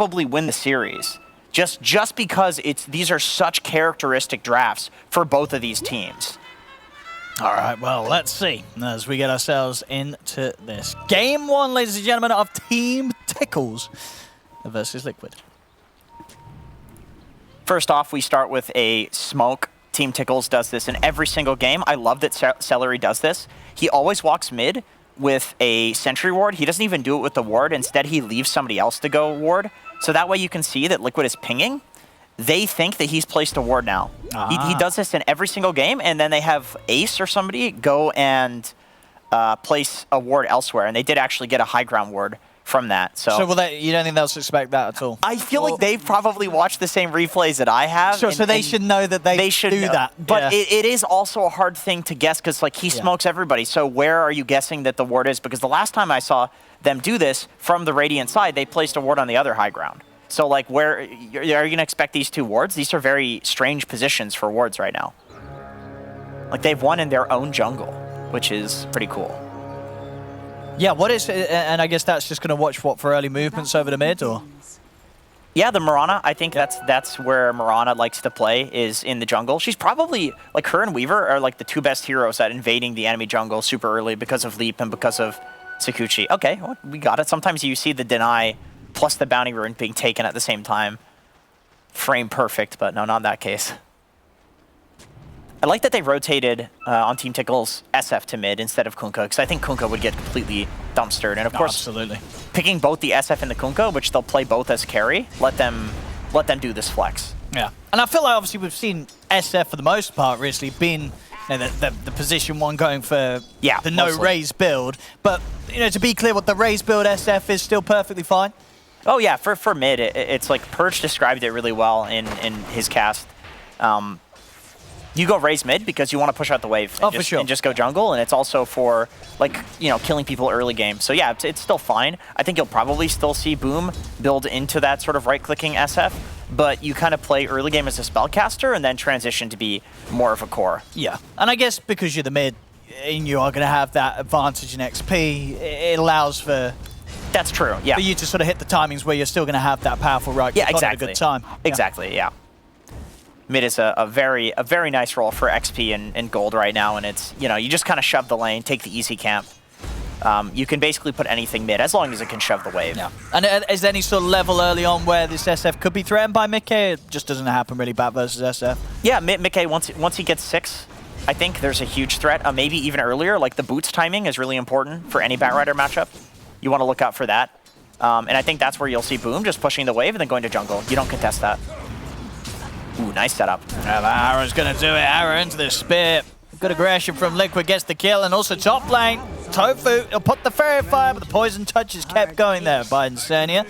probably win the series. Just because these are such characteristic drafts for both of these teams. All right, well, let's see as we get ourselves into this. Game 1, ladies and gentlemen, of Team Tickles versus Liquid. First off, we start with a smoke. Team Tickles does this in every single game. I love that Celery does this. He always walks mid with a sentry ward. He doesn't even do it with the ward. Instead, he leaves somebody else to go ward. So that way you can see that Liquid is pinging. They think that he's placed a ward now. He does this in every single game, and then they have Ace or somebody go and place a ward elsewhere. And they did actually get a high ground ward from that. So you don't think they'll suspect that at all? I feel like they've probably watched the same replays that I have. Sure, so they should know that they should do that. But it is also a hard thing to guess because like he smokes everybody. So where are you guessing that the ward is? Because the last time I saw them do this from the Radiant side, they placed a ward on the other high ground. So like where are you going to expect these two wards? These are very strange positions for wards right now. Like they've won in their own jungle, which is pretty cool. Yeah, what is it? And I guess that's just going to watch what for early movements over the mid, or? Yeah, the Mirana. I think that's where Mirana likes to play, is in the jungle. She's probably, like her and Weaver are like the two best heroes at invading the enemy jungle super early because of Leap and because of Sakuchi. Okay, well, we got it. Sometimes you see the deny plus the bounty rune being taken at the same time. Frame perfect, but no, not in that case. I like that they rotated on Team Tickles SF to mid instead of Kunkka, because I think Kunkka would get completely dumpstered. And of course, absolutely, picking both the SF and the Kunkka, which they'll play both as carry, let them do this flex. Yeah, and I feel like obviously we've seen SF for the most part recently been the position one going for the no raise build. But to be clear, what the raise build SF is still perfectly fine. Oh yeah, for mid, it's like Purge described it really well in his cast. You go raise mid because you want to push out the wave and just go jungle, and it's also for like killing people early game. So yeah, it's still fine. I think you'll probably still see Boom build into that sort of right-clicking SF, but you kind of play early game as a spellcaster and then transition to be more of a core. Yeah, and I guess because you're the mid, and you are going to have that advantage in XP, it allows for. That's true. Yeah. For you to sort of hit the timings where you're still going to have that powerful right. Yeah, exactly. At a good time. Exactly. Yeah. Mid is a very nice role for XP and gold right now, and it's you just kind of shove the lane, take the easy camp. You can basically put anything mid as long as it can shove the wave. Yeah. And is there any sort of level early on where this SF could be threatened by Mickey? It just doesn't happen really bat versus SF. Yeah, Mickey once he gets 6, I think there's a huge threat. Maybe even earlier, like the boots timing is really important for any Batrider matchup. You want to look out for that, and I think that's where you'll see Boom just pushing the wave and then going to jungle. You don't contest that. Ooh, nice setup. Yeah, Aaron's going to do it. Aaron's the spear. Good aggression from Liquid, gets the kill, and also top lane. Tofu, he'll put the fairy fire, but the poison touch is kept going there by Insania.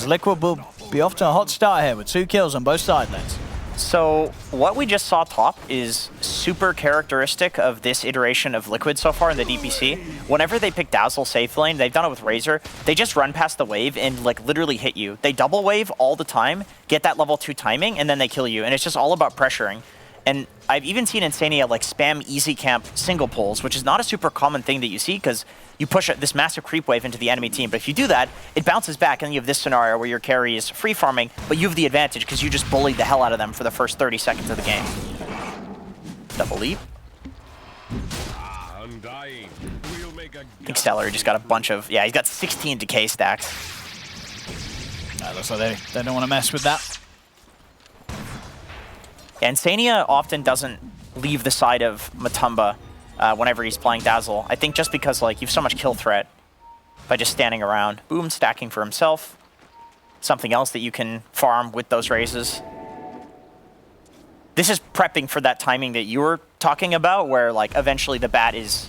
Liquid will be off to a hot start here with 2 kills on both side lanes. So what we just saw top is super characteristic of this iteration of Liquid so far in the DPC. Whenever they pick Dazzle safe lane, they've done it with Razor, they just run past the wave and like literally hit you. They double wave all the time, get that level 2 timing, and then they kill you. And it's just all about pressuring. And I've even seen Insania like spam easy camp single pulls, which is not a super common thing that you see because you push this massive creep wave into the enemy team. But if you do that, it bounces back and you have this scenario where your carry is free farming, but you have the advantage because you just bullied the hell out of them for the first 30 seconds of the game. Double leap. I think Stellar just got a bunch of, he's got 16 decay stacks. Looks like they don't want to mess with that. And Insania often doesn't leave the side of Matumba whenever he's playing Dazzle. I think just because like you have so much kill threat by just standing around. Boom, stacking for himself. Something else that you can farm with those raises. This is prepping for that timing that you were talking about, where like eventually the bat is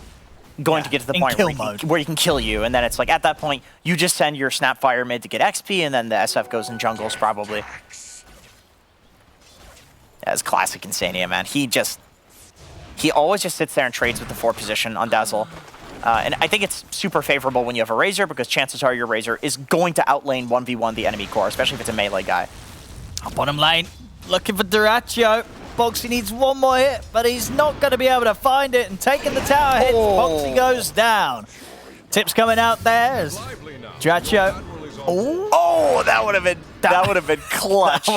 going to get to the point where you can kill you, and then it's like at that point you just send your Snapfire mid to get XP, and then the SF goes in jungles probably. That's classic Insania, man. He always just sits there and trades with the 4 position on Dazzle. And I think it's super favorable when you have a Razor, because chances are your Razor is going to outlane 1v1 the enemy core, especially if it's a melee guy. Bottom lane, looking for Duraccio. Boxy needs one more hit, but he's not going to be able to find it, and taking the tower hit, Boxy goes down. Tips coming out there as Duraccio. Oh, that would have been That would have been clutch.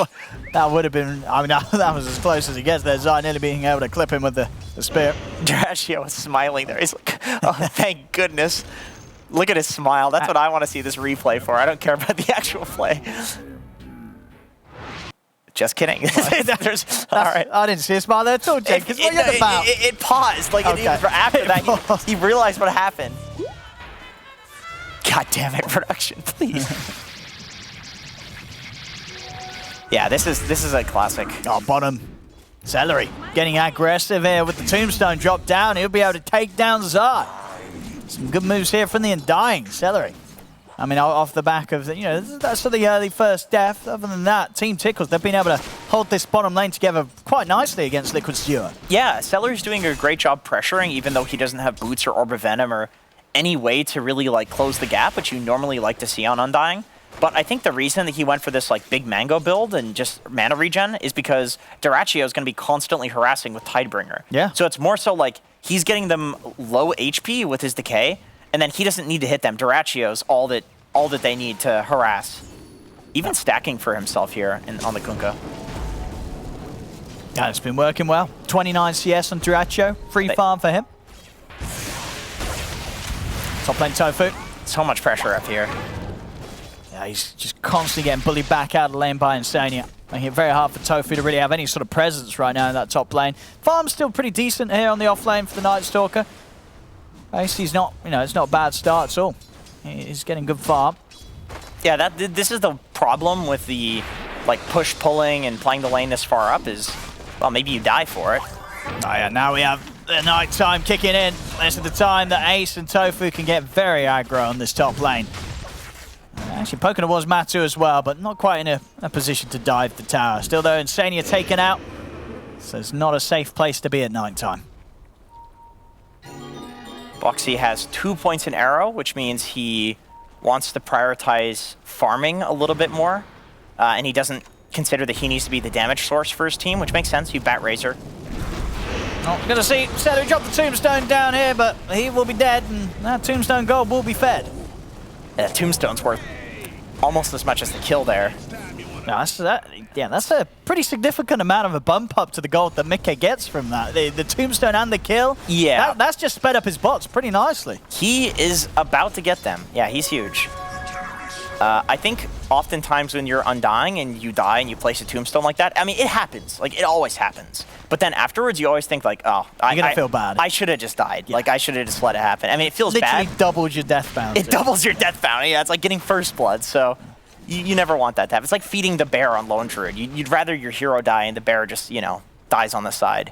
That would have been, I mean, that was as close as he gets there. Zai nearly being able to clip him with the spear. Drashio was smiling there. He's like, oh, thank goodness. Look at his smile. That's what I want to see this replay for. I don't care about the actual play. Just kidding. All right. I didn't see a smile there at all, Jake. What are you about? It paused. Like Okay. after that, he realized what happened. God damn it, production, please. Yeah, this is a classic. Oh, bottom. Celery getting aggressive here with the tombstone drop down. He'll be able to take down Zai. Some good moves here from the Undying. Celery. I mean, off the back of, that's the early first death. Other than that, Team Tickles, they've been able to hold this bottom lane together quite nicely against Liquid Stewart. Yeah, Celery's doing a great job pressuring, even though he doesn't have boots or Orb of Venom or any way to really like close the gap, which you normally like to see on Undying. But I think the reason that he went for this like big mango build and just mana regen is because Dyrachyo is going to be constantly harassing with Tidebringer. Yeah. So it's more so like he's getting them low HP with his decay, and then he doesn't need to hit them. Dyrachyo's all that they need to harass. Even stacking for himself here on the Kunkka. Yeah, it's been working well. 29 CS on Dyrachyo. Free farm for him. Top lane Tofu. So much pressure up here. Yeah, he's just constantly getting bullied back out of the lane by Insania. Making it very hard for Tofu to really have any sort of presence right now in that top lane. Farm's still pretty decent here on the off lane for the Night Stalker. He's not, it's not a bad start at all. He's getting good farm. Yeah, this is the problem with the like push pulling and playing the lane this far up is, well, maybe you die for it. Oh yeah, now we have the night time kicking in. This is the time that Ace and Tofu can get very aggro on this top lane. Actually poking towards Matu as well, but not quite in a position to dive the tower. Still though, Insania taken out, so it's not a safe place to be at night time. Boxy has 2 points in arrow, which means he wants to prioritize farming a little bit more, and he doesn't consider that he needs to be the damage source for his team, which makes sense. You bat Razor. Oh, gonna see Sedu drop the tombstone down here, but he will be dead, and that tombstone gold will be fed. Yeah, Tombstone's worth almost as much as the kill there. No, that's a pretty significant amount of a bump up to the gold that Mickey gets from that. The tombstone and the kill. Yeah. That's just sped up his bots pretty nicely. He is about to get them. Yeah, he's huge. I think oftentimes when you're Undying and you die and you place a tombstone like that, I mean, it happens. Like, it always happens. But then afterwards, you always think like, oh, you're gonna feel bad. I should have just died. Yeah. Like, I should have just let it happen. I mean, it feels Literally bad. doubles your death bounty. It doubles your death bounty. Yeah, it's like getting first blood. So you never want that to happen. It's like feeding the bear on Lone Druid. You'd rather your hero die and the bear just, dies on the side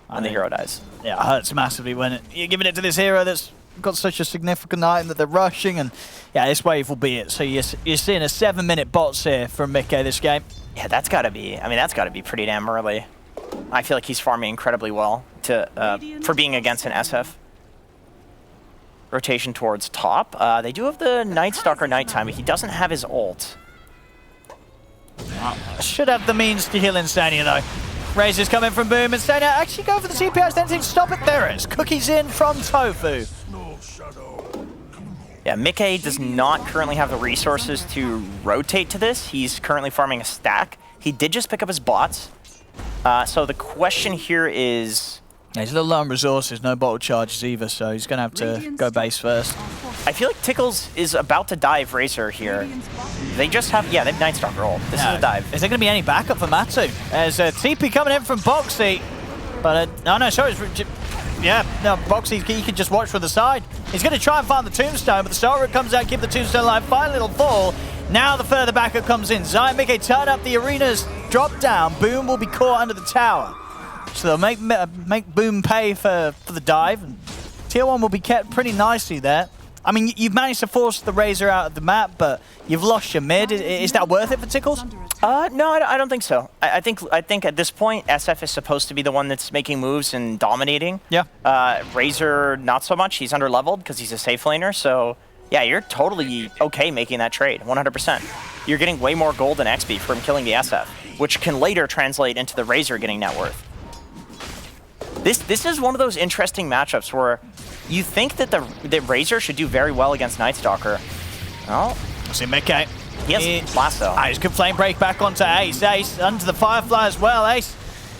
when the hero dies. Yeah, it hurts massively when you're giving it to this hero that's got such a significant item that they're rushing, and yeah, this wave will be it. So you're seeing a 7-minute bots here from Mickey this game. Yeah, that's got to be pretty damn early. I feel like he's farming incredibly well for being against an SF. Rotation towards top. They do have the Night Stalker nighttime, but he doesn't have his ult. Should have the means to heal Insania though. Razor's coming from Boom. Insania actually go for the TPS, then to stop it. There it is. Cookies in from Tofu. Yeah, Mickey does not currently have the resources to rotate to this. He's currently farming a stack. He did just pick up his bots. So the question here is... Yeah, he's a little low on resources, no bottle charges either, so he's going to have to go base first. I feel like Tickles is about to dive Razor here. They just have... Yeah, they have Night Stalker ult. This is a dive. Is there going to be any backup for Matu? There's a TP coming in from Boxy. But, sorry. Boxy, he can just watch from the side. He's going to try and find the tombstone, but the Star Root comes out, keep the tombstone alive. Final little fall. Now the further backup comes in. Zai and Mickey turn up the arena's drop down. Boom will be caught under the tower. So they'll make Boom pay for the dive. And Tier 1 will be kept pretty nicely there. I mean, you've managed to force the Razor out of the map, but you've lost your mid. Is that worth it for Tickles? No, I don't think so. I think at this point, SF is supposed to be the one that's making moves and dominating. Yeah. Razor, not so much. He's under-leveled because he's a safe laner. So, yeah, you're totally okay making that trade, 100%. You're getting way more gold and XP from killing the SF, which can later translate into the Razor getting net worth. This is one of those interesting matchups where you think that the Razor should do very well against Night Stalker. Well, see Mickey He has lasso. He's good flame break back onto Ace. Ace under the Firefly as well. Ace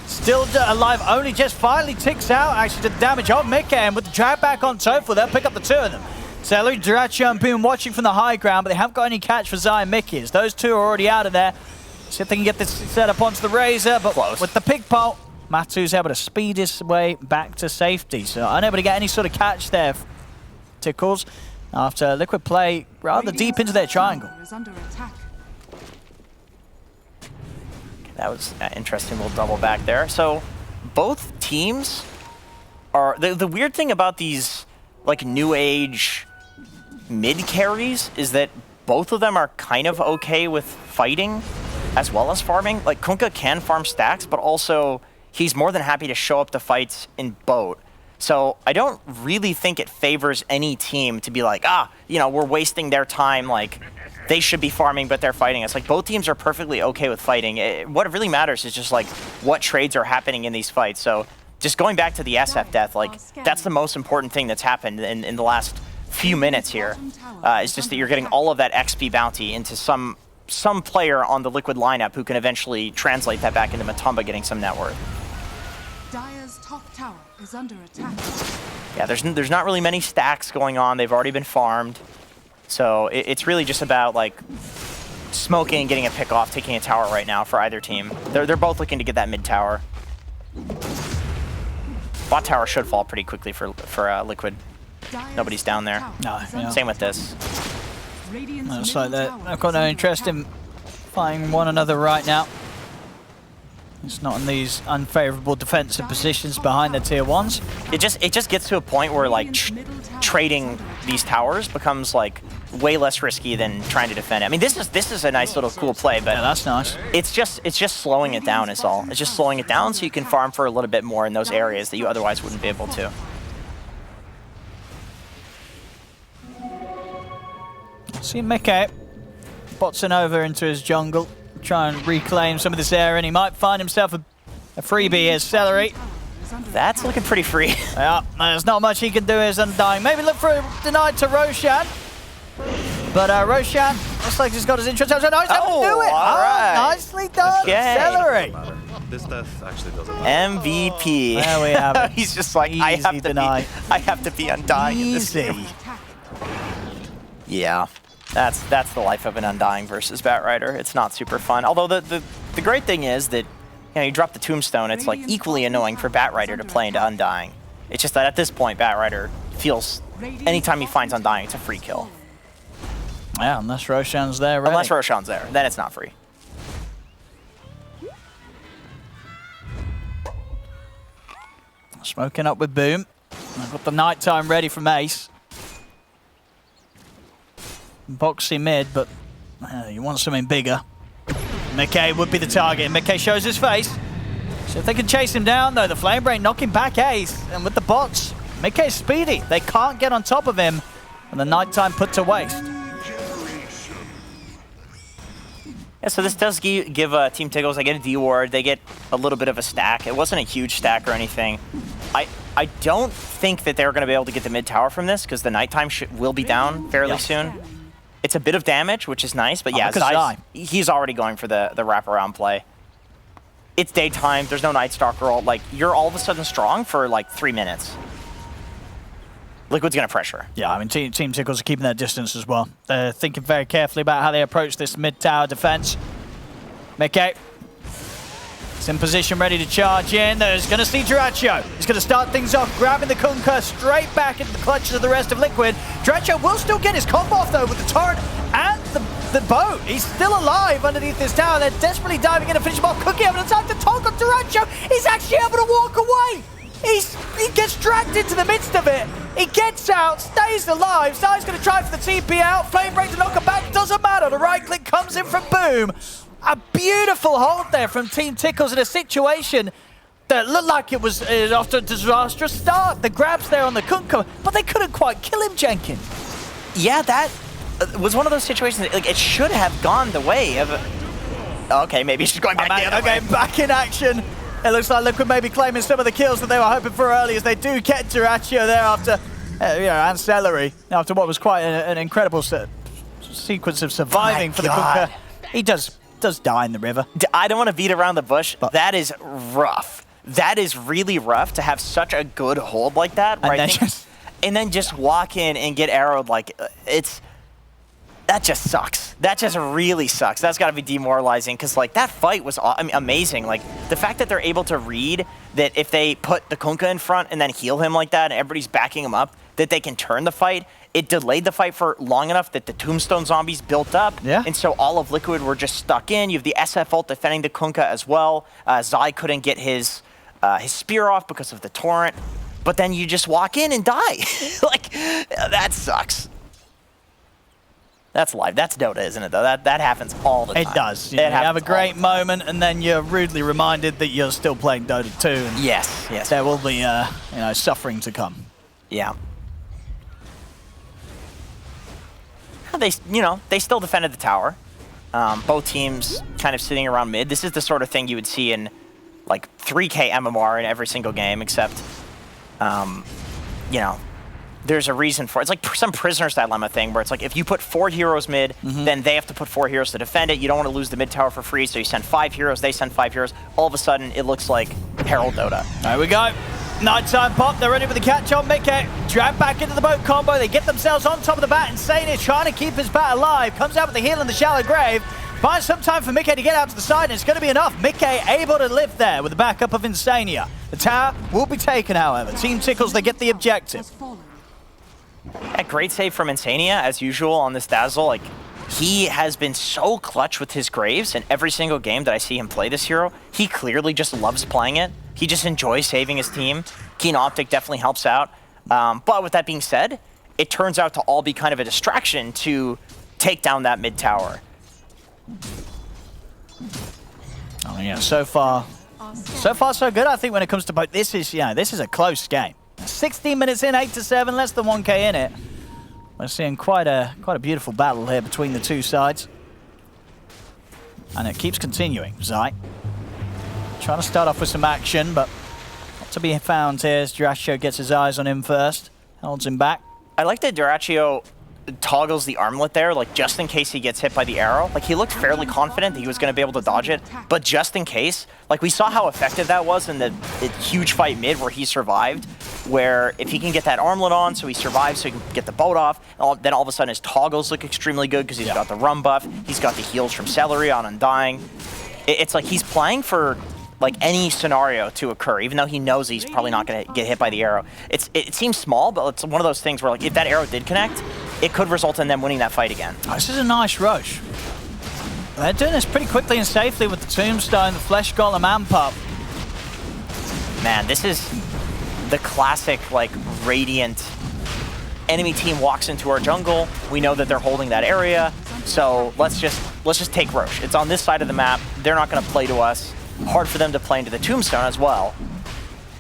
still alive, only just finally ticks out. Actually did the damage on Mickey, and with the drag back on Tofu, they'll pick up the two of them. Celery, DreamLeague, and Boom watching from the high ground, but they haven't got any catch for Zai and Mickey. As those two are already out of there. See if they can get this set up onto the Razor, but close. With the pick pole, Matu's able to speed his way back to safety. So unable to get any sort of catch there. Tickles, after Liquid play rather deep into their triangle. That was an interesting little double back there. So both teams are... The weird thing about these like new age mid carries is that both of them are kind of okay with fighting as well as farming. Like Kunkka can farm stacks, but also he's more than happy to show up to fights in boat. So I don't really think it favors any team to be like, you know, we're wasting their time, like they should be farming, but they're fighting. It's like both teams are perfectly okay with fighting. What really matters is just like what trades are happening in these fights. So just going back to the SF death, like that's the most important thing that's happened in the last few minutes here. It's just that you're getting all of that XP bounty into some player on the Liquid lineup who can eventually translate that back into Matumba getting some net worth. Dire's top tower is under attack. Yeah, there's not really many stacks going on. They've already been farmed. So it's really just about like smoking and getting a pick off, taking a tower right now for either team. They're both looking to get that mid tower. Bot tower should fall pretty quickly for Liquid. Nobody's down there. No, yeah. Same with this. Looks like they've got no interest in fighting one another right now. It's not in these unfavorable defensive positions behind the tier 1s. It just gets to a point where like trading these towers becomes like way less risky than trying to defend it. I mean, this is a nice little cool play, but yeah, that's nice. It's just slowing it down is all. It's just slowing it down so you can farm for a little bit more in those areas that you otherwise wouldn't be able to. See Mickey botsing over into his jungle, try and reclaim some of this area, and he might find himself a freebie as Celery. That's looking pretty free. Yeah, there's not much he can do as Undying. Maybe look for a deny to Roshan. But Roshan looks like he's got his interest. No, he's able to do it. All right. Nicely done, Okay. Celery. This death actually doesn't MVP. There we have it. He's just like, I have to be Undying in this Easy. game. Yeah. That's the life of an Undying versus Batrider. It's not super fun. Although the great thing is that you drop the Tombstone, it's like equally annoying for Batrider to play into Undying. It's just that at this point, Batrider feels anytime he finds Undying, it's a free kill. Yeah, unless Roshan's there, ready. Unless Roshan's there, then it's not free. Smoking up with Boom. I've got the nighttime ready from Ace. Boxy mid, but you want something bigger. Mickey would be the target. Mickey shows his face. So if they can chase him down, though, the Flame Brain knocking back Ace. And with the bots, Mickey's speedy. They can't get on top of him. And the nighttime put to waste. Yeah, so this does give Team Tickles, they get a D ward, they get a little bit of a stack. It wasn't a huge stack or anything. I don't think that they're going to be able to get the mid tower from this because the nighttime will be down fairly soon. It's a bit of damage, which is nice, but yeah, Zai, he's already going for the wraparound play. It's daytime, there's no Night Stalker ult. Like, you're all of a sudden strong for like 3 minutes. Liquid's gonna pressure. Yeah, I mean, Team Tickles are keeping their distance as well. They're thinking very carefully about how they approach this mid-tower defense. Mickey. He's in position, ready to charge in. There's gonna see DreamLeague. He's gonna start things off, grabbing the Kunkka straight back into the clutches of the rest of Liquid. DreamLeague will still get his combo off, though, with the torrent and the boat. He's still alive underneath this tower. They're desperately diving in to finish him off. Cookie having a time to talk on DreamLeague. He's actually able to walk away. He gets dragged into the midst of it. He gets out, stays alive. Zai's going to try for the TP out. Flame Break to knock him back. Doesn't matter. The right click comes in from Boom. A beautiful hold there from Team Tickles in a situation that looked like it was after a disastrous start. The grabs there on the Kunkka, but they couldn't quite kill him, Jenkins. Yeah, that was one of those situations that, like, it should have gone the way of... Okay, maybe she's going back the other way. Back in action. It looks like Liquid may be claiming some of the kills that they were hoping for early, as they do get Duraccio there after, and Celery, after what was quite an incredible sequence of surviving for the God. Kunkka. He does die in the river. I don't want to beat around the bush. But that is rough. That is really rough to have such a good hold like that. And then just walk in and get arrowed like that just sucks. That just really sucks. That's got to be demoralizing because like that fight was amazing. Like the fact that they're able to read that if they put the Kunkka in front and then heal him like that and everybody's backing him up, that they can turn the fight. It delayed the fight for long enough that the Tombstone zombies built up. Yeah. And so all of Liquid were just stuck in. You have the SF ult defending the Kunkka as well. Zai couldn't get his spear off because of the torrent. But then you just walk in and die. Like, that sucks. That's live. That's Dota, isn't it, though? That happens all the time. It does. You happens have a great moment, and then you're rudely reminded that you're still playing Dota 2. And yes. there will be, suffering to come. Yeah. They still defended the tower. Both teams kind of sitting around mid. This is the sort of thing you would see in, like, 3K MMR in every single game, except, there's a reason for it. It's like some Prisoner's Dilemma thing where it's like if you put 4 heroes mid, then they have to put 4 heroes to defend it. You don't want to lose the mid tower for free, so you send 5 heroes, they send 5 heroes. All of a sudden, it looks like Herald Dota. There we go. Nighttime pop, they're ready for the catch on Mickey. Drag back into the boat combo, they get themselves on top of the bat. Insane is trying to keep his bat alive. Comes out with the heal in the shallow grave. Finds some time for Mickey to get out to the side, and it's going to be enough. Mickey able to live there with the backup of Insania. The tower will be taken, however. Team Tickles, they get the objective. Yeah, great save from Insania, as usual, on this Dazzle. Like, he has been so clutch with his Graves in every single game that I see him play this hero. He clearly just loves playing it. He just enjoys saving his team. Keen Optic definitely helps out. But with that being said, it turns out to all be kind of a distraction to take down that mid tower. Oh yeah, so far so good. I think when it comes to both, this is a close game. 16 minutes in, 8-7, less than 1K in it. We're seeing quite a beautiful battle here between the two sides, and it keeps continuing. Zai trying to start off with some action, but not to be found here as Dyrachyo gets his eyes on him first, holds him back. I like that Dyrachyo toggles the armlet there, like just in case he gets hit by the arrow. Like he looked fairly confident that he was going to be able to dodge it, but just in case, like we saw how effective that was in the huge fight mid where he survived, where if he can get that armlet on so he survives so he can get the boat off, then all of a sudden his toggles look extremely good because he's got the rum buff, he's got the heals from Celery on Undying. It's like he's playing for like any scenario to occur, even though he knows he's probably not going to get hit by the arrow. It seems small, but it's one of those things where like if that arrow did connect, it could result in them winning that fight again. Oh, this is a nice rush. They're doing this pretty quickly and safely with the Tombstone, the Flesh Golem amp up. Man, this is the classic like Radiant enemy team walks into our jungle. We know that they're holding that area, so let's just take Roche. It's on this side of the map. They're not going to play to us. Hard for them to play into the Tombstone as well.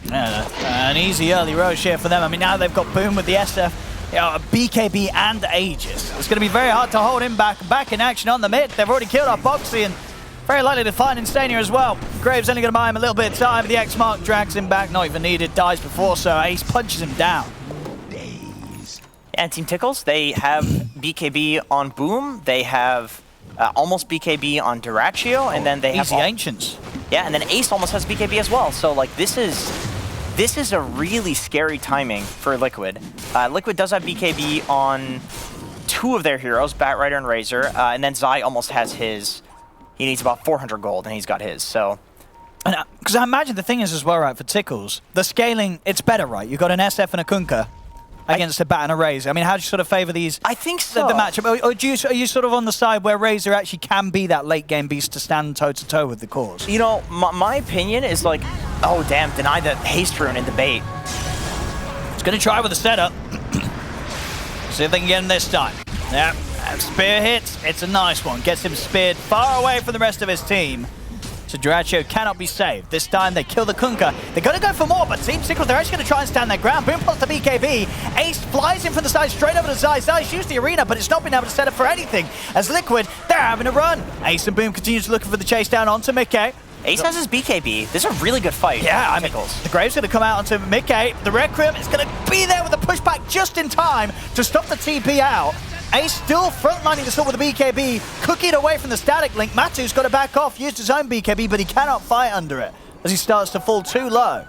Yeah, an easy early Roche here for them. I mean, now they've got Boom with the SF, a BKB and Aegis. It's going to be very hard to hold him back in action on the mid. They've already killed off Boxy and very likely to find Insania as well. Graves only going to buy him a little bit of time. The X-Mark drags him back, not even needed, dies before, so Ace punches him down. And Team Tickles, they have BKB on Boom. They have almost BKB on Dyrachyo, and then they have Easy Ancients. Yeah, and then Ace almost has BKB as well. So like this is a really scary timing for Liquid. Liquid does have BKB on 2 of their heroes, Batrider and Razor, and then Zai almost has his. He needs about 400 gold, and he's got his. So, because I imagine the thing is as well, right, for Tickles, the scaling, it's better, right? You've got an SF and a Kunkka against a Bat and a Razor. I mean, how do you sort of favor these? I think so. The matchup, or are you sort of on the side where Razor actually can be that late game beast to stand toe to toe with the cause? You know, my opinion is like, oh damn, deny the haste rune in the bait. It's gonna try with the setup. See if they can get him this time. Yeah, spear hits. It's a nice one. Gets him speared far away from the rest of his team. So Dyrachyo cannot be saved. This time they kill the Kunkka. They're going to go for more, but Team Tickles, they're actually going to try and stand their ground. Boom pulls the BKB. Ace flies in from the side straight over to Zai. Zai shoots the arena, but it's not been able to set up for anything. As Liquid, they're having a run. Ace and Boom continues looking for the chase down onto Mickey. Ace has his BKB. This is a really good fight. Yeah, I mean, Tickles. the Grave's going to come out onto Mickey. The Requiem is going to be there with the pushback just in time to stop the TP out. Ace still frontlining the sword with the BKB, cooking away from the static link. Matu's got to back off, used his own BKB, but he cannot fight under it as he starts to fall too low.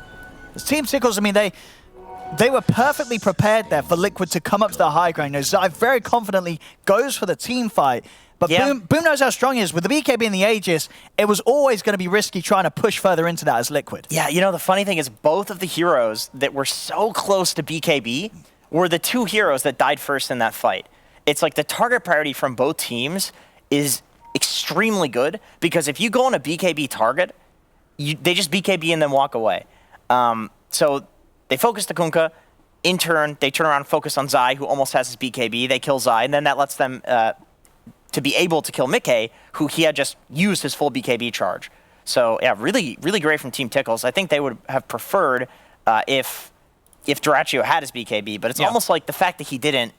As Team Tickles, I mean, they were perfectly prepared there for Liquid to come up to the high ground. You know, Zai very confidently goes for the team fight. But yeah. Boom knows how strong he is. With the BKB and the Aegis, it was always going to be risky trying to push further into that as Liquid. Yeah, you know, the funny thing is both of the heroes that were so close to BKB were the two heroes that died first in that fight. It's like the target priority from both teams is extremely good because if you go on a BKB target, they just BKB and then walk away. So they focus the Kunkka. In turn, they turn around and focus on Zai, who almost has his BKB. They kill Zai, and then that lets them to be able to kill Mickey, who he had just used his full BKB charge. So yeah, really, really great from Team Tickles. I think they would have preferred if Dyrachyo had his BKB, but it's almost like the fact that he didn't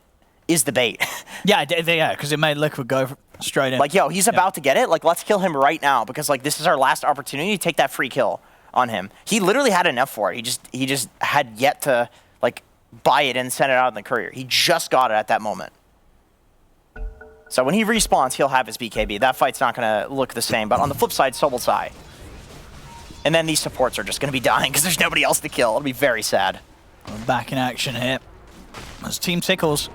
is the bait. yeah, because it made Liquid go straight in. Like, yo, he's about to get it. Like, let's kill him right now because like this is our last opportunity to take that free kill on him. He literally had enough for it. He just had yet to like buy it and send it out in the courier. He just got it at that moment. So when he respawns, he'll have his BKB. That fight's not going to look the same. But on the flip side, so will Zai. And then these supports are just going to be dying because there's nobody else to kill. It'll be very sad. We're back in action here. As Team Tickles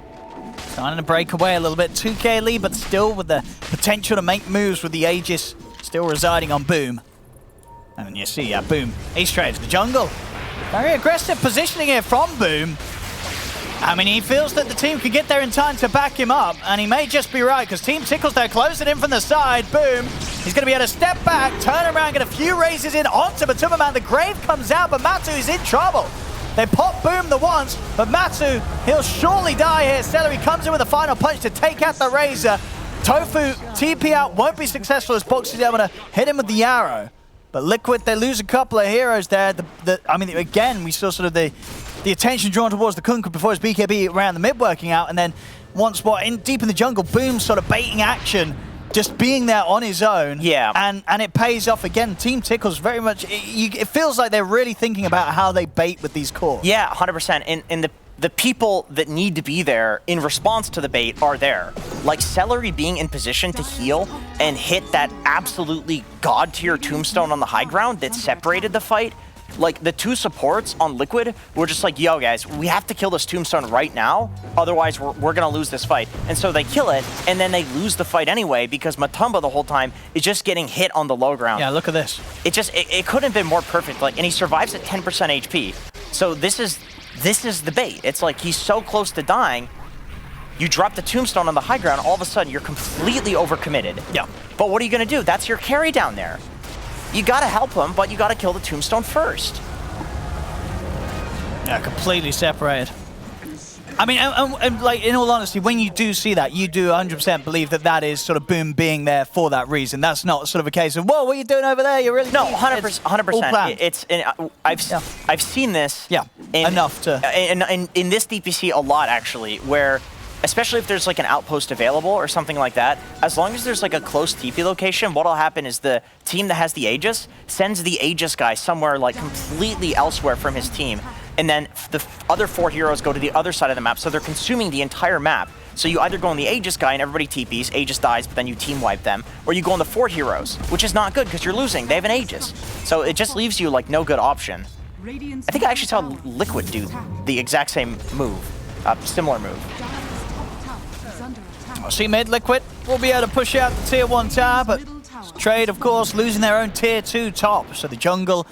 starting to break away a little bit. 2K lead, but still with the potential to make moves with the Aegis still residing on Boom. And then you see, Boom, he's straight to the jungle. Very aggressive positioning here from Boom. I mean, he feels that the team can get there in time to back him up, and he may just be right, because Team Tickles, they're closing in from the side. Boom. He's going to be able to step back, turn around, get a few raises in onto Matuma. The Grave comes out, but Matu is in trouble. They pop Boom the once, but Matu, he'll surely die here. Celery comes in with a final punch to take out the Razor. Tofu, TP out, won't be successful as Box is able to hit him with the arrow. But Liquid, they lose a couple of heroes there. I mean, again, we saw sort of the attention drawn towards the Kunkka before his BKB around the mid working out, and then one spot deep in the jungle, Boom sort of baiting action, just being there on his own. Yeah. And it pays off again. Team Tickles very much, it feels like they're really thinking about how they bait with these cores. Yeah, 100%. And the people that need to be there in response to the bait are there. Like Celery being in position to heal and hit that absolutely god-tier tombstone on the high ground that separated the fight. Like, the two supports on Liquid were just like, yo, guys, we have to kill this tombstone right now, otherwise we're going to lose this fight. And so they kill it, and then they lose the fight anyway because Matumba the whole time is just getting hit on the low ground. Yeah, look at this. It couldn't have been more perfect. Like, and he survives at 10% HP. So this is the bait. It's like he's so close to dying, you drop the tombstone on the high ground, all of a sudden you're completely overcommitted. Yeah. But what are you going to do? That's your carry down there. You gotta help him, but you gotta kill the tombstone first. Yeah, completely separated. I mean, and like, in all honesty, when you do see that, you do 100% believe that that is sort of Boom being there for that reason. That's not sort of a case of, whoa, what are you doing over there? You're really... No, 100%. It's I've seen this. Yeah, enough to... In this DPC a lot, actually, where... especially if there's like an outpost available or something like that, as long as there's like a close TP location, what'll happen is the team that has the Aegis sends the Aegis guy somewhere like completely elsewhere from his team. And then the other 4 heroes go to the other side of the map, so they're consuming the entire map. So you either go on the Aegis guy and everybody TPs, Aegis dies, but then you team wipe them, or you go on the 4 heroes, which is not good because you're losing. They have an Aegis. So it just leaves you like no good option. I think I actually saw Liquid do the exact same move, similar move. See mid, Liquid will be able to push out the tier 1 tower, but Trade, of course, losing their own tier 2 top. So the jungle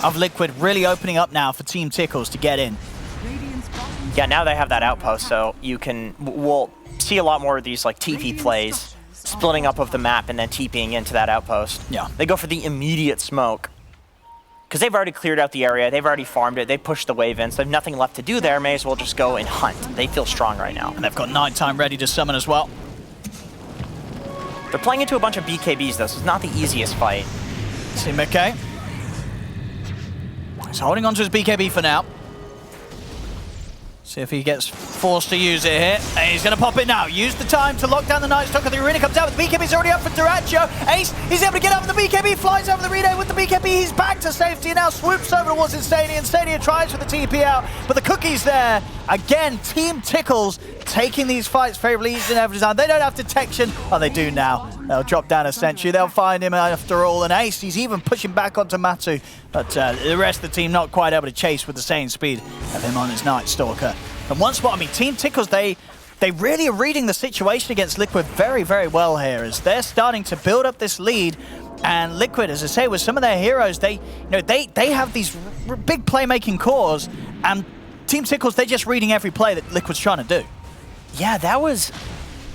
of Liquid really opening up now for Team Tickles to get in. Yeah, now they have that outpost, so we'll see a lot more of these like TP plays, splitting up of the map and then TPing into that outpost. Yeah. They go for the immediate smoke. Because they've already cleared out the area, they've already farmed it, they pushed the wave in, so they have nothing left to do there, may as well just go and hunt. They feel strong right now. And they've got Nighttime ready to summon as well. They're playing into a bunch of BKBs though, so it's not the easiest fight. See Mickey. He's holding on to his BKB for now. See if he gets forced to use it here. And he's going to pop it now. Use the time to lock down the Night Stalker. The arena comes out with the BKB. He's already up for Dyrachyo. Ace, he's able to get up with the BKB. Flies over the relay with the BKB. He's back to safety and now swoops over towards Instania. Instania tries for the TP out, but the Cook Boogies there. Again, Team Tickles taking these fights favorably each and every time. They don't have detection. Oh, they do now. They'll drop down a sentry. They'll find him after all. And Ace, he's even pushing back onto Matu. But the rest of the team not quite able to chase with the same speed of him on his Night Stalker. And one spot, I mean, Team Tickles, they really are reading the situation against Liquid very, very well here as they're starting to build up this lead. And Liquid, as I say, with some of their heroes, they have these big playmaking cores, and Team Tickles, they're just reading every play that Liquid's trying to do. Yeah, that was...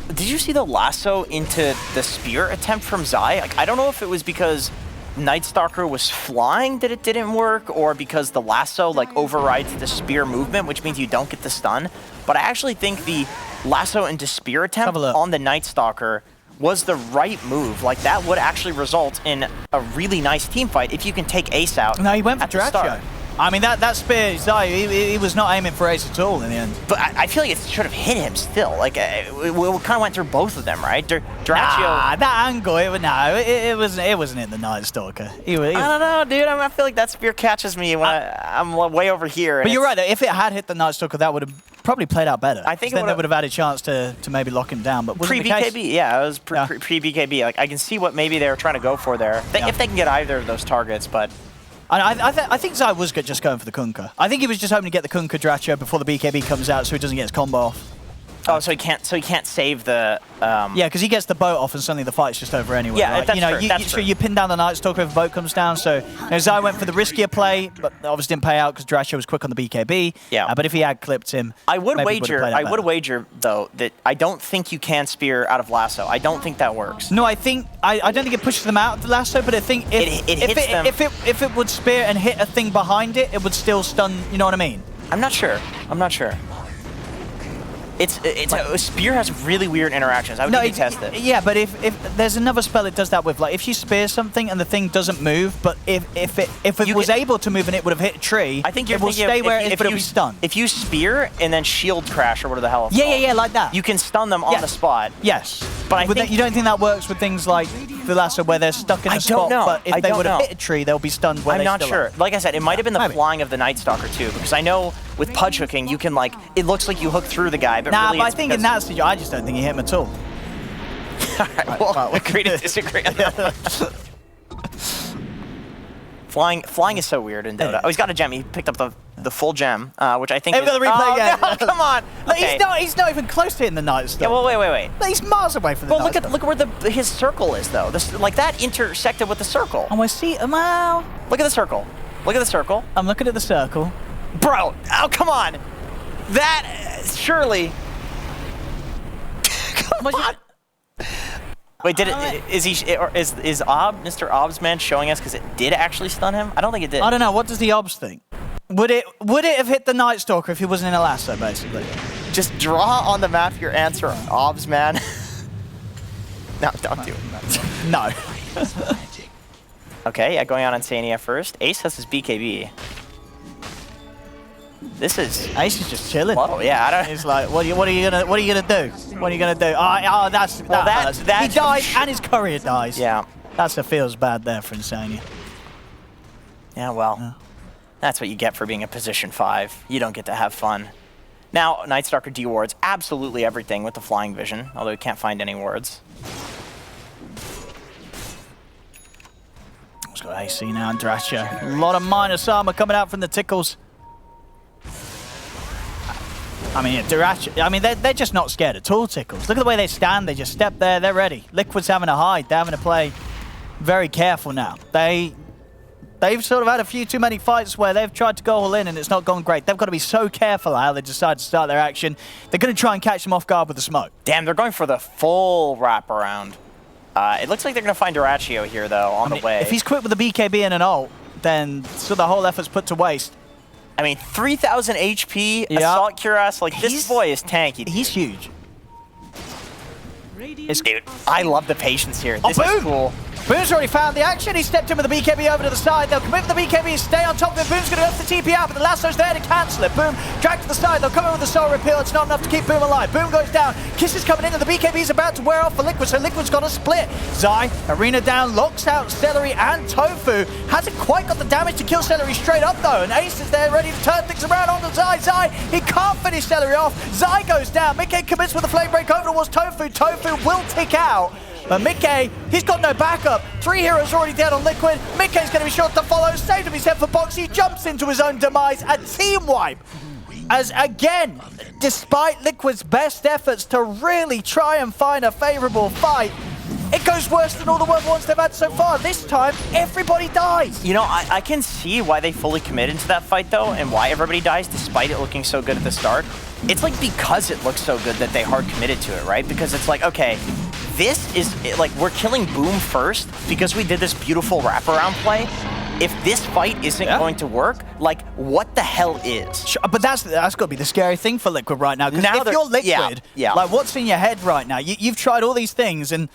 Did you see the lasso into the spear attempt from Zai? Like, I don't know if it was because Night Stalker was flying that it didn't work, or because the lasso like overrides the spear movement, which means you don't get the stun. But I actually think the lasso into spear attempt on the Night Stalker was the right move. Like, that would actually result in a really nice team fight if you can take Ace out. No, he went for at the start. I mean, that spear, Zai, he was not aiming for Ace at all in the end. But I feel like it should have hit him still. Like, it kind of went through both of them, right? Draccio... Nah, that angle, it wasn't in the Night Stalker. I don't know, dude. I feel like that spear catches me when I'm way over here. But you're right, if it had hit the Night Stalker, that would have probably played out better. I think then they would have had a chance to maybe lock him down. But pre-BKB, yeah, it was pre-BKB. Like, I can see what maybe they were trying to go for there. If they can get either of those targets, but... I think Zai was just going for the Kunkka. I think he was just hoping to get the Kunkka Draccio before the BKB comes out so he doesn't get his combo off. Oh, so he can't save the... Yeah, because he gets the boat off and suddenly the fight's just over anyway. Yeah, right? that's true. You pin down the Night Stalker if the boat comes down. So Zai went for the riskier play, but obviously didn't pay out because Draccio was quick on the BKB. Yeah. But if he had clipped him, I would wager though that I don't think you can spear out of lasso. I don't think that works. No, I don't think it pushes them out of the lasso, but I think if it would spear and hit a thing behind it, it would still stun. You know what I mean? I'm not sure. A spear has really weird interactions. I would need to test it. Yeah, but if there's another spell it does that with, like if you spear something and the thing doesn't move, but if it was able to move and it would have hit a tree, I think it will stay where it is, but it will be stunned. If you spear and then shield crash or whatever the hell it's called, yeah, like that. You can stun them on the spot. Yes. But you don't think that works with things like the lasso where they're stuck in a spot, but if they would have hit a tree, they'll be stunned where I'm not sure. Like I said, it might have been the flying of the Night Stalker too, because I know with pudge hooking, you can like, it looks like you hook through the guy, but really but I think in that situation, I just don't think he hit him at all. Alright, well, agree to disagree on that one. Flying is so weird in Dota. Oh, he's got a gem. He picked up the full gem, which I think is... the replay again. No, come on. Okay. He's not even close to hitting the Night Stalker. Yeah, well, wait. He's miles away from the Night Stalker. Look where his circle is, though. Like, that intersected with the circle. Oh, I see. Well... Look at the circle. Look at the circle. I'm looking at the circle. Bro, oh, come on. That, surely... Come on. Wait, is Mr. Obsman showing us because it did actually stun him? I don't think it did. I don't know. What does the Obs think? Would it have hit the Night Stalker if he wasn't in a lasso, basically? Just draw on the map your answer, Obsman. No, don't do it. No. Okay, yeah, going on Insania first. Ace has his BKB. This is Ace is just chilling. Oh yeah, I don't. He's like, what are you gonna do? What are you gonna do? Oh, that he dies and his courier dies. Yeah, feels bad there for Insania. Yeah, well, that's what you get for being a position 5. You don't get to have fun. Now, Night Stalker dewards absolutely everything with the flying vision, although you can't find any wards. Let's go AC now and Draccio. A lot of minus armor coming out from the Tickles. I mean, they're just not scared at all, Tickles. Look at the way they stand. They just step there. They're ready. Liquid's having to hide. They're having to play very careful now. They've sort of had a few too many fights where they've tried to go all in and it's not gone great. They've got to be so careful how they decide to start their action. They're going to try and catch them off guard with the smoke. Damn, they're going for the full wraparound. It looks like they're going to find Draccio here, though, on the way. If he's quick with the BKB and an ult, then so the whole effort's put to waste. I mean, 3,000 HP, Assault Cuirass, like, this boy is tanky. He's huge. Dude, I love the patience here. This is cool. Boom's already found the action. He stepped in with the BKB over to the side. They'll commit with the BKB, stay on top of it. Boom's going to go for the TP out, but the lasso's there to cancel it. Boom, dragged to the side. They'll come in with the soul repeal. It's not enough to keep Boom alive. Boom goes down. Kiss is coming in, and the BKB is about to wear off for Liquid, so Liquid's got a split. Zai, Arena down, locks out Celery and Tofu. Hasn't quite got the damage to kill Celery straight up, though, and Ace is there ready to turn things around onto Zai. Zai, he can't finish Celery off. Zai goes down. Mickey commits with a flame break over towards Tofu. Tofu will tick out. But Mickey, he's got no backup. 3 heroes already dead on Liquid. Mickey's going to be short to follow. Saved him his head for box. He jumps into his own demise. A team wipe. As again, despite Liquid's best efforts to really try and find a favorable fight, it goes worse than all the World Wars they've had so far. This time, everybody dies. You know, I can see why they fully committed to that fight, though, and why everybody dies despite it looking so good at the start. It's like because it looks so good that they hard committed to it, right? Because it's like, okay, this is, like, we're killing Boom first because we did this beautiful wraparound play. If this fight isn't going to work, like, what the hell is? Sure, but that's got to be the scary thing for Liquid right now. Because if you're Liquid, like, what's in your head right now? You've tried all these things, and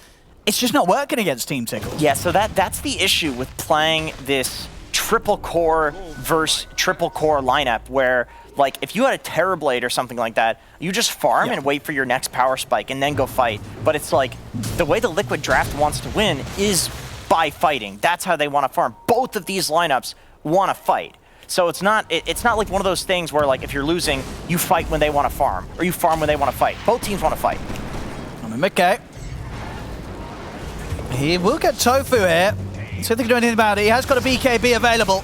it's just not working against Team Tickles. Yeah, so that's the issue with playing this triple core versus triple core lineup where, like, if you had a Terrorblade or something like that, you just farm and wait for your next power spike and then go fight. But it's like, the way the Liquid draft wants to win is by fighting. That's how they want to farm. Both of these lineups want to fight. So it's not like one of those things where, like, if you're losing, you fight when they want to farm, or you farm when they want to fight. Both teams want to fight. I mean, Mickey. He will get Tofu here. See if they can do anything about it. He has got a BKB available.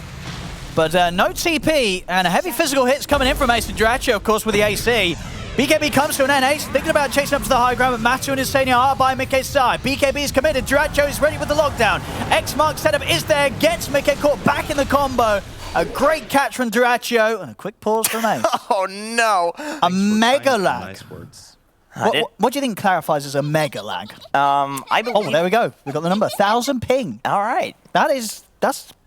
But no TP, and a heavy physical hits coming in from Ace and Dratcho, of course, with the AC. BKB comes to an end. Ace thinking about chasing up to the high ground, but Matu and Insania are by Mickey's side. BKB is committed. Dratcho is ready with the lockdown. X-Mark setup is there, gets Mickey caught back in the combo. A great catch from Dratcho, and a quick pause from Ace. Oh, no. A mega lag. Nice words. What do you think clarifies as a mega lag? I believe... Oh, there we go. We've got the number. 1,000 ping. All right. That's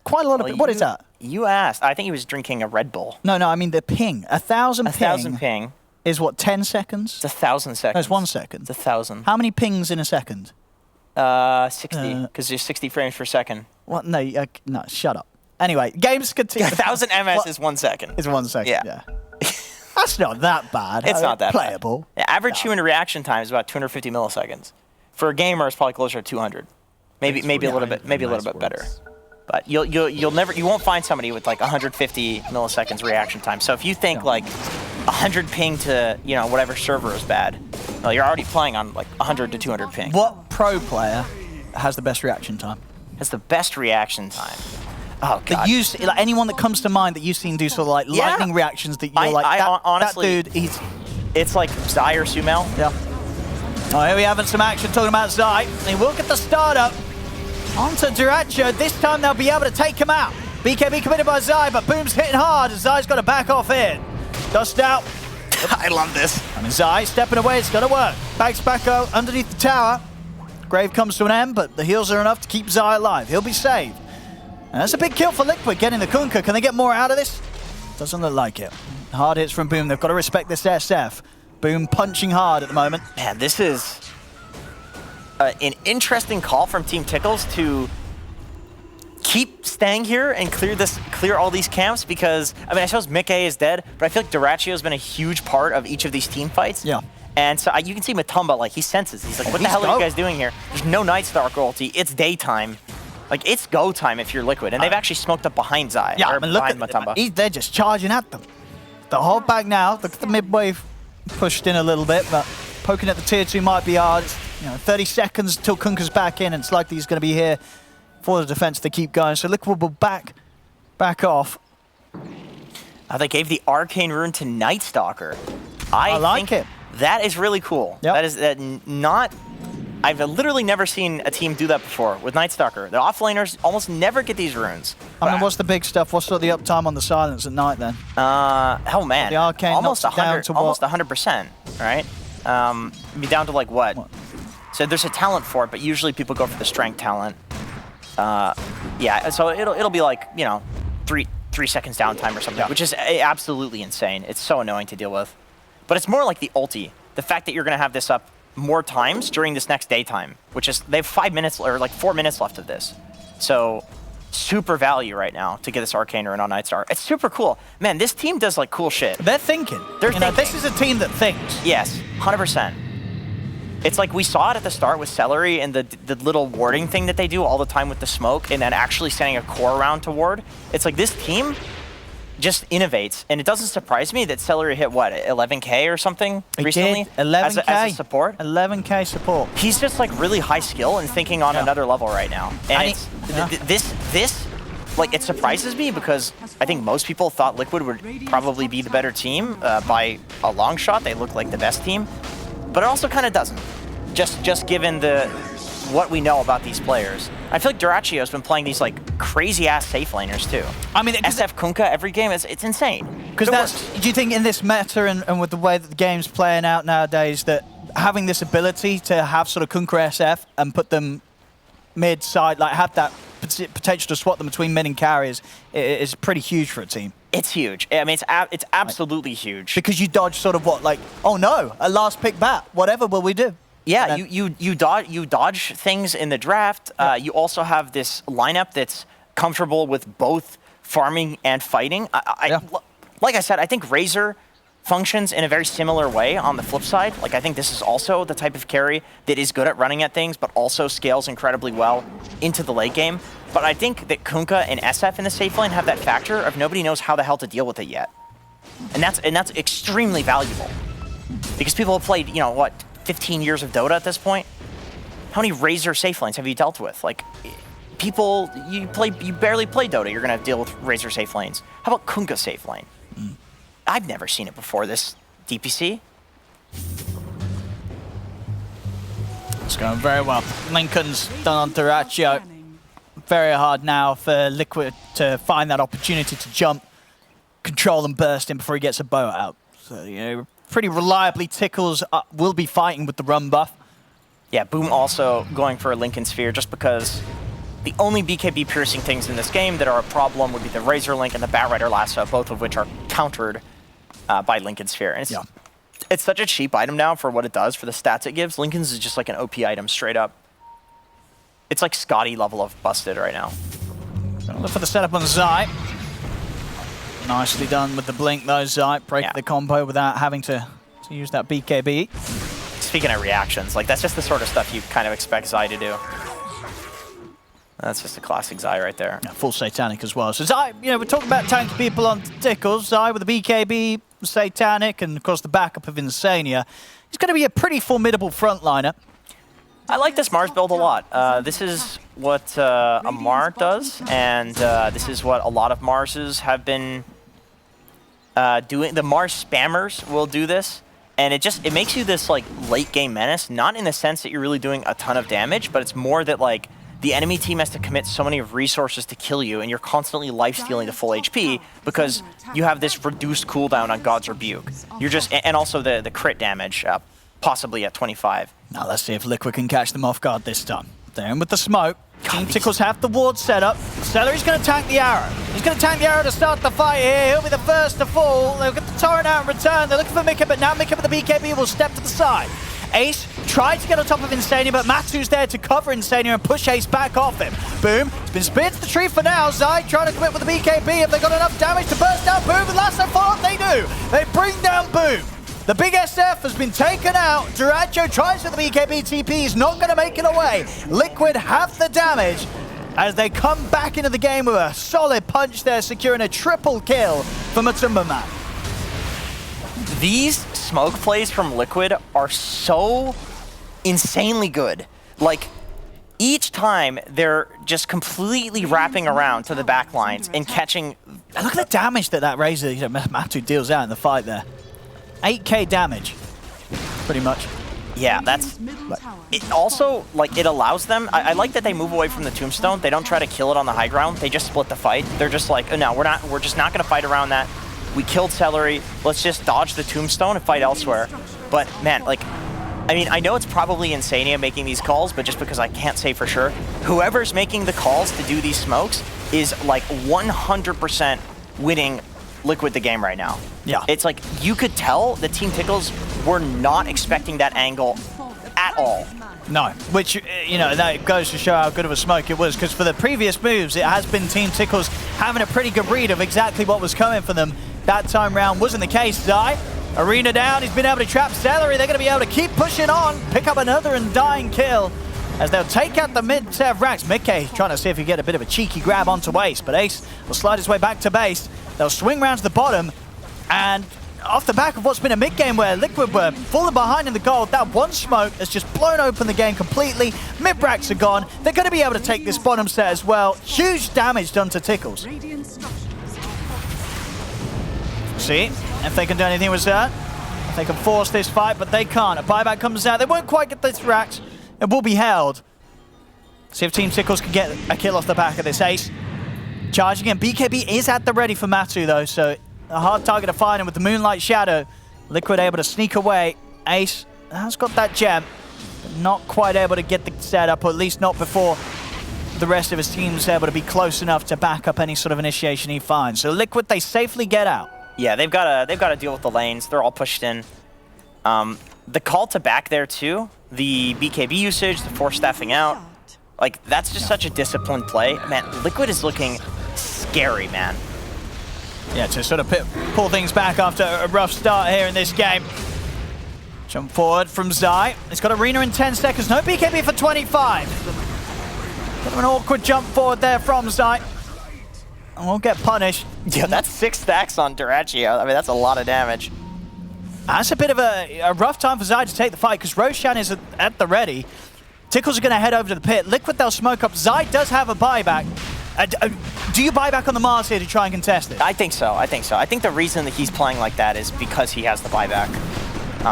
quite a lot of... What is that? You asked. I think he was drinking a Red Bull. No, I mean the ping. 1,000 ping. 1,000 ping. Is what, 10 seconds? It's 1,000 seconds. No, it's 1 second. It's 1,000. How many pings in a second? 60, because there's 60 frames per second. What? No, no, shut up. Anyway, games continue. 1,000 MS is 1 second. It's 1 second, yeah. Yeah. That's not that bad. It's not that playable. Bad. Yeah, average human reaction time is about 250 milliseconds. For a gamer, it's probably closer to 200. Maybe a little bit better. But you won't find somebody with like 150 milliseconds reaction time. So if you think like 100 ping to, you know, whatever server is bad, well, you're already playing on like 100 to 200 ping. What pro player has the best reaction time? Has the best reaction time? Oh god. Like anyone that comes to mind that you've seen do sort of like lightning reactions that you're honestly, that dude, it's like Zai or Sumail. Yeah. Oh, here we have some action talking about Zai. He will get the start up. Onto Duracho. This time they'll be able to take him out. BKB committed by Zai, but Boom's hitting hard. Zai's got to back off in. Dust out. I love this. I mean, Zai stepping away. It's got to work. Bags back out underneath the tower. Grave comes to an end, but the heals are enough to keep Zai alive. He'll be saved. And that's a big kill for Liquid, getting the Kunkka. Can they get more out of this? Doesn't look like it. Hard hits from Boom. They've got to respect this SF. Boom punching hard at the moment. Man, this is an interesting call from Team Tickles to keep staying here and clear all these camps, because, I mean, I suppose Mickey is dead, but I feel like Duracho has been a huge part of each of these team fights. Yeah. And so you can see Matumba, like, he senses. He's like, what the hell are you guys doing here? There's no Nightstalker ulti. It's daytime. Like, it's go time if you're Liquid. And they've actually smoked up behind Zai. Yeah, I mean, look at Matumba. They're just charging at them. The hold back now. Look at the mid-wave pushed in a little bit, but poking at the tier 2 might be hard. It's, 30 seconds till Kunkka's back in, and it's likely he's going to be here for the defense to keep going. So Liquid will back off. They gave the Arcane Rune to Nightstalker. I like it. That is really cool. Yep. That is not... I've literally never seen a team do that before with Nightstalker. The offlaners almost never get these runes. I mean, what's the big stuff? What's sort of the uptime on the silence at night then? Oh man, the Arcane almost 100, almost 100%, right? Be down to like what? So there's a talent for it, but usually people go for the strength talent. Yeah, so it'll be like 3 seconds downtime or something, which is absolutely insane. It's so annoying to deal with. But it's more like the ulti. The fact that you're gonna have this up more times during this next daytime, which is, they have 5 minutes or like 4 minutes left of this. So super value right now to get this Arcane Rune on Nightstar. It's super cool. Man, this team does like cool shit. They're thinking. They're you know, thinking. this is a team that thinks. Yes, 100%. It's like we saw it at the start with Celery and the little warding thing that they do all the time with the smoke and then actually sending a core around to ward. It's like this team just innovates, and it doesn't surprise me that Celery hit, what, 11K or something recently? 11K. As a support? 11K support. He's just like really high skill and thinking on another level right now. And it's, this, like, it surprises me because I think most people thought Liquid would probably be the better team by a long shot. They look like the best team, but it also kind of doesn't. Just given what we know about these players. I feel like Durachio's been playing these like crazy ass safe laners too. I mean, SF Kunkka every game, it's insane. Because do you think in this meta and with the way that the game's playing out nowadays, that having this ability to have sort of Kunkka SF and put them mid-side, like have that potential to swap them between mid and carries is pretty huge for a team? It's huge. I mean, it's absolutely huge. Because you dodge sort of what, like, oh no, a last pick bat, whatever will we do? Yeah, you dodge things in the draft. You also have this lineup that's comfortable with both farming and fighting. Like I said, I think Razor functions in a very similar way on the flip side. Like, I think this is also the type of carry that is good at running at things, but also scales incredibly well into the late game. But I think that Kunkka and SF in the safe lane have that factor of nobody knows how the hell to deal with it yet. And that's extremely valuable. Because people have played, you know, what, 15 years of Dota at this point? How many Razor safe lanes have you dealt with? Like, people, you barely play Dota, you're gonna deal with Razor safe lanes. How about Kunkka safe lane? I've never seen it before this DPC. It's going very well. Lincoln's done on Durachio. Very hard now for Liquid to find that opportunity to jump, control and burst in before he gets a bow out. So, you know, pretty reliably, Tickles will be fighting with the run buff. Yeah, Boom also going for a Lincoln Sphere just because the only BKB piercing things in this game that are a problem would be the Razor Link and the Batrider Lasso, both of which are countered by Lincoln Sphere. And it's such a cheap item now for what it does, for the stats it gives. Lincoln's is just like an OP item straight up. It's like Scotty level of busted right now. Look for the setup on Zai. Nicely done with the blink though, Zai. Break the combo without having to use that BKB. Speaking of reactions, like that's just the sort of stuff you kind of expect Zai to do. That's just a classic Zai right there. Yeah, full Satanic as well. So Zai, you know, we're talking about tanky people on Tickles. Zai with the BKB, Satanic, and of course the backup of Insania. He's going to be a pretty formidable frontliner. I like this Mars build a lot. This is what a Mar does, and this is what a lot of Marses have been doing. The Mars spammers will do this, and it makes you this like late game menace, not in the sense that you're really doing a ton of damage, but it's more that like the enemy team has to commit so many resources to kill you, and you're constantly lifestealing to full HP because you have this reduced cooldown on God's Rebuke. You're just, and also the crit damage, possibly at 25. Now let's see if Liquid can catch them off guard this time. They're in with the smoke. Team Tickles have the ward set up. Celery's going to tank the arrow. He's going to tank the arrow to start the fight here. He'll be the first to fall. They'll get the torrent out in return. They're looking for Mika, but now Mika with the BKB will step to the side. Ace tried to get on top of Insania, but Matu's there to cover Insania and push Ace back off him. Boom. It's been speared to the tree for now. Zai trying to commit with the BKB. Have they got enough damage to burst down Boom? And last time forward, they do. They bring down Boom. The big SF has been taken out. Durachio tries with the BKB TP. He's not going to make it away. Liquid have the damage as they come back into the game with a solid punch there, securing a triple kill for Matumba Man. These smoke plays from Liquid are so insanely good. Like, each time they're just completely wrapping around to the back lines and catching... And look at the damage that Razor, you know, Matu deals out in the fight there. 8k damage, pretty much. Yeah, that's... It also, like, it allows them... I like that they move away from the tombstone. They don't try to kill it on the high ground. They just split the fight. They're just like, oh, no, we're just not going to fight around that. We killed Celery. Let's just dodge the tombstone and fight elsewhere. But, man, like... I mean, I know it's probably Insania making these calls, but just because I can't say for sure, whoever's making the calls to do these smokes is, like, 100% winning Liquid the game right now. Yeah. It's like, you could tell the Team Tickles were not expecting that angle at all. No, which, you know, that goes to show how good of a smoke it was, because for the previous moves, it has been Team Tickles having a pretty good read of exactly what was coming for them. That time round wasn't the case. Zai, arena down, he's been able to trap Celery. They're going to be able to keep pushing on, pick up another undying kill, as they'll take out the mid set of racks. Mickey trying to see if he can get a bit of a cheeky grab onto Ace, but Ace will slide his way back to base. They'll swing round to the bottom, and off the back of what's been a mid-game where Liquid were falling behind in the gold, that one smoke has just blown open the game completely. Mid-racks are gone. They're going to be able to take this bottom set as well. Huge damage done to Tickles. See if they can do anything with that. If they can force this fight, but they can't. A buyback comes out. They won't quite get this racks. It will be held. See if Team Tickles can get a kill off the back of this. Ace charging in. BKB is at the ready for Matu though, so a hard target to find, and with the Moonlight Shadow, Liquid able to sneak away. Ace has got that gem, but not quite able to get the setup, or at least not before the rest of his team's able to be close enough to back up any sort of initiation he finds. So Liquid, they safely get out. Yeah, they've got to deal with the lanes. They're all pushed in. The call to back there too, the BKB usage, the force staffing out, like that's just such a disciplined play. Man, Liquid is looking scary, man. Yeah, to sort of pull things back after a rough start here in this game. Jump forward from Zai. He's got Arena in 10 seconds. No BKB for 25. Bit of an awkward jump forward there from Zai. And we'll get punished. Yeah, that's 6 stacks on Duraccio. I mean, that's a lot of damage. That's a bit of a rough time for Zai to take the fight, because Roshan is at the ready. Tickles are going to head over to the pit. Liquid, they'll smoke up. Zai does have a buyback. Do you buy back on the Mars here to try and contest it? I think so. I think the reason that he's playing like that is because he has the buyback.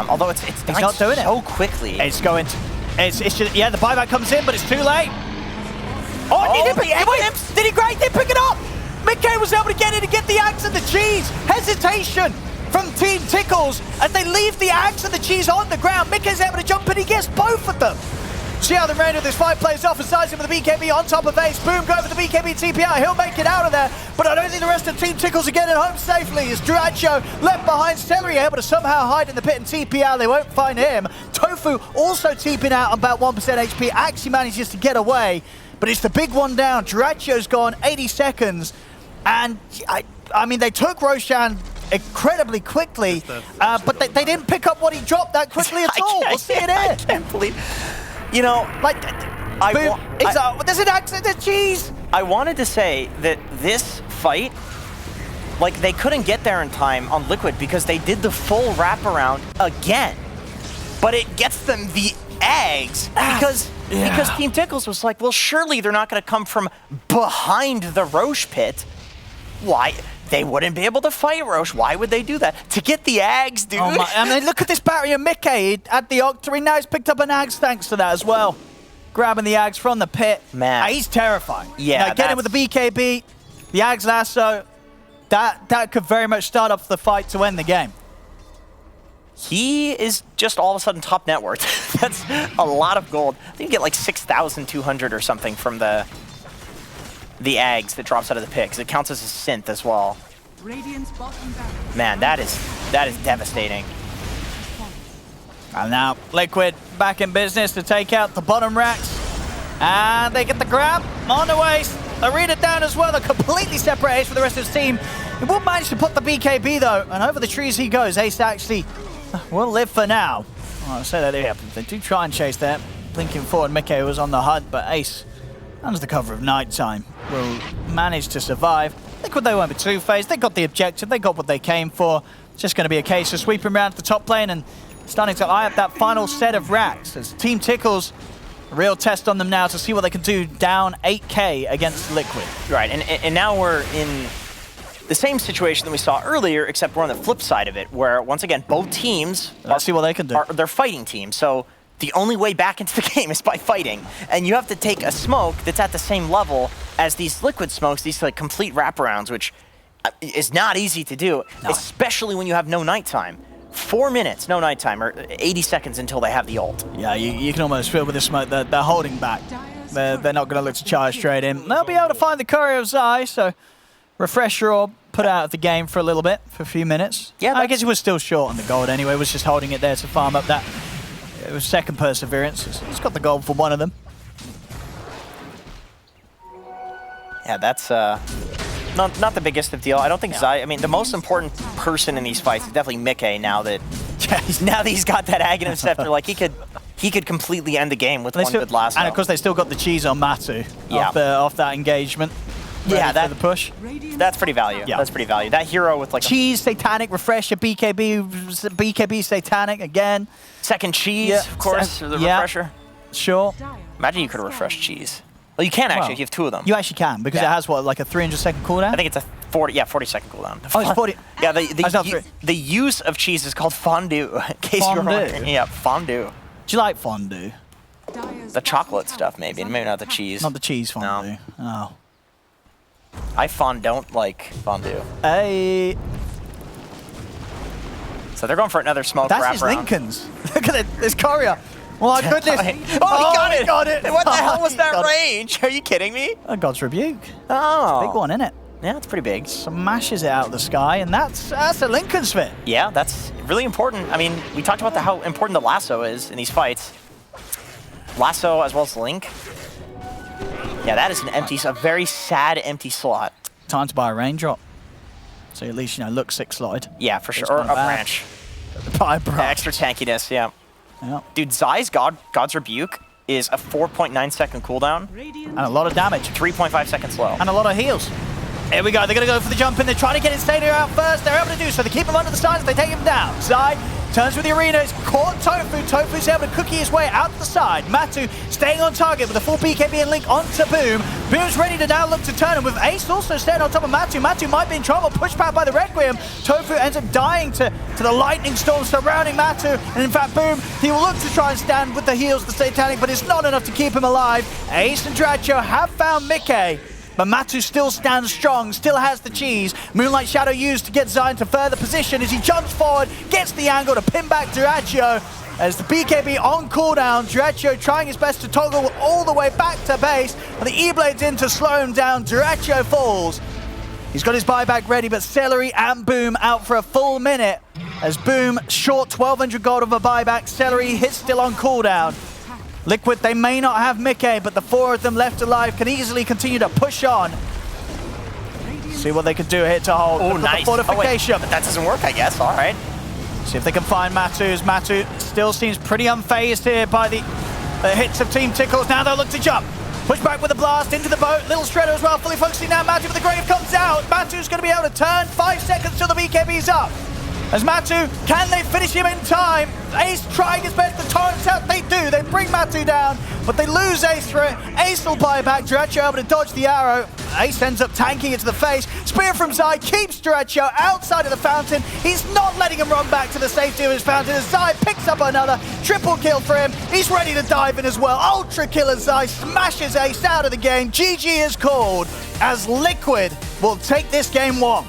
Although it's he's not doing so it quickly. It's going to, it's just, yeah, the buyback comes in, but it's too late. Oh, he did he great? Did pick it up? Mickey was able to get in to get the axe and the cheese. Hesitation from Team Tickles as they leave the axe and the cheese on the ground. Mickey's able to jump and he gets both of them. See how the remainder of this fight plays off, and sides him with the BKB on top of Ace. Boom, go for the BKB TPI. He'll make it out of there, but I don't think the rest of Team Tickles are getting home safely. As Duraccio left behind, Celery able to somehow hide in the pit and TP out. They won't find him. Tofu also TPing out on about 1% HP. Actually manages to get away, but it's the big one down. Duraccio's gone 80 seconds, and I mean, they took Roshan incredibly quickly, but they didn't pick up what he dropped that quickly at all. We'll see it I here. can't believe... You know, like, there's an axe and the cheese. I wanted to say that this fight, like, they couldn't get there in time on Liquid because they did the full wraparound again. But it gets them the eggs because Team Tickles was like, well, surely they're not going to come from behind the Roche pit. Why? They wouldn't be able to fight Roche. Why would they do that? To get the Ags, dude. Oh my, I mean, look at this barrier. Mickey at the Octarine. Now he's picked up an Ags thanks to that as well. Grabbing the Ags from the pit. Man. He's terrifying. Yeah, get him with the BKB, the Ags lasso. That could very much start up the fight to end the game. He is just all of a sudden top net worth. That's a lot of gold. I think you get like 6,200 or something from the Ags that drops out of the pit, because it counts as a synth as well. Man, that is devastating. And now Liquid back in business to take out the bottom racks. And they get the grab on the waist. Arena down as well. They're completely separate Ace from the rest of his team. He will manage to put the BKB though, and over the trees he goes. Ace actually will live for now. I'll say that they do try and chase that. Blinking forward, Mickey was on the hunt, but Ace, under the cover of nighttime, will manage to survive. Liquid, they won't be two-faced. They got the objective. They got what they came for. It's just going to be a case of sweeping around to the top lane and starting to eye up that final set of racks. As Team Tickles, a real test on them now to see what they can do down 8K against Liquid. Right, and now we're in the same situation that we saw earlier, except we're on the flip side of it, where once again, both teams Let's see what they can do. They're fighting teams. So the only way back into the game is by fighting. And you have to take a smoke that's at the same level as these Liquid smokes, these like complete wraparounds, which is not easy to do, especially when you have no nighttime. 4 minutes, no nighttime, or 80 seconds until they have the ult. Yeah, you can almost feel with the smoke that they're holding back. They're not going to look to charge straight in. They'll be able to find the courier of Zai, so refresher or put out of the game for a little bit, for a few minutes. Yeah, I guess he was still short on the gold anyway, was just holding it there to farm up that It was second perseverance. He's got the gold for one of them. Yeah, that's not the biggest of deal. I don't think Zai. I mean, the most important person in these fights is definitely Mickey. Now that he's got that Aghanim Scepter, like he could completely end the game with one good lasso. And of course, they still got the cheese on Matu off that engagement. Yeah, that's the push. That's pretty value. Yeah. That's pretty value. That hero with like cheese, Satanic, Refresher, BKB Satanic again. Second cheese, of course, the refresher. Sure. Imagine you could refresh cheese. Well, you can actually if you have two of them. You actually can, because it has, what, like a 300-second cooldown? I think it's a 40-second cooldown. Oh, it's 40. Yeah, the use of cheese is called fondue, in case you're wondering. Yeah, fondue. Do you like fondue? The chocolate stuff, maybe not the cheese. Not the cheese fondue. No. Oh. I don't like fondue. Hey. So they're going for another smoke That's wrap his around. Lincolns. Look at it. There's Courier. Oh, my goodness. He got it. What the hell was that range? Are you kidding me? A God's Rebuke. Oh. Big one, isn't it? Yeah, it's pretty big. Smashes it out of the sky, and that's a Lincoln's fit. Yeah, that's really important. I mean, we talked about how important the lasso is in these fights. Lasso as well as Link. Yeah, that is a very sad empty slot. Time to buy a raindrop. So at least, look 6-slotted. Yeah, for sure. Or a branch. Buy a branch. Extra tankiness, yeah. Yeah. Dude, Zai's God's Rebuke is a 4.9-second cooldown. And a lot of damage. 3.5 seconds slow. And a lot of heals. Here we go. They're going to go for the jump in. They're trying to get Instania out first. They're able to do so. They keep him under the sides. They take him down. Zai turns with the arena. He's caught Tofu. Tofu's able to cookie his way out to the side. Matu staying on target with a full BKB and Link onto Boom. Boom's ready to now look to turn him with Ace also staying on top of Matu. Matu might be in trouble. Pushed back by the Requiem. Tofu ends up dying to the lightning storm surrounding Matu. And in fact, Boom, he will look to try and stand with the heals, the Satanic, but it's not enough to keep him alive. Ace and Dracho have found Mickey. But Matu still stands strong, still has the cheese. Moonlight Shadow used to get Zai into further position as he jumps forward, gets the angle to pin back Dracho. As the BKB on cooldown, Dracho trying his best to toggle all the way back to base. And the E-Blade's in to slow him down. Dracho falls. He's got his buyback ready, but Celery and Boom out for a full minute. As Boom short 1,200 gold of a buyback, Celery hits still on cooldown. Liquid, they may not have Mickey, but the 4 of them left alive can easily continue to push on. See what they can do here to hold. Oh, nice. Fortification. But that doesn't work, I guess. All right. See if they can find Matu. Matu still seems pretty unfazed here by the hits of Team Tickles. Now they'll look to jump. Push back with a blast into the boat. Little Shredder as well, fully focusing now. Matu, but the Grave comes out. Matu's going to be able to turn. 5 seconds till the BKB's up. As Matu, can they finish him in time? Ace trying his best to torrent out. They do. They bring Matu down, but they lose Ace for it. Ace will buy back. Dracho able to dodge the arrow. Ace ends up tanking it to the face. Spear from Zai keeps Dracho outside of the fountain. He's not letting him run back to the safety of his fountain as Zai picks up another triple kill for him. He's ready to dive in as well. Ultra killer Zai smashes Ace out of the game. GG is called as Liquid will take this game 1.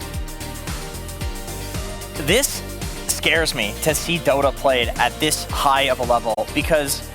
This scares me to see Dota played at this high of a level because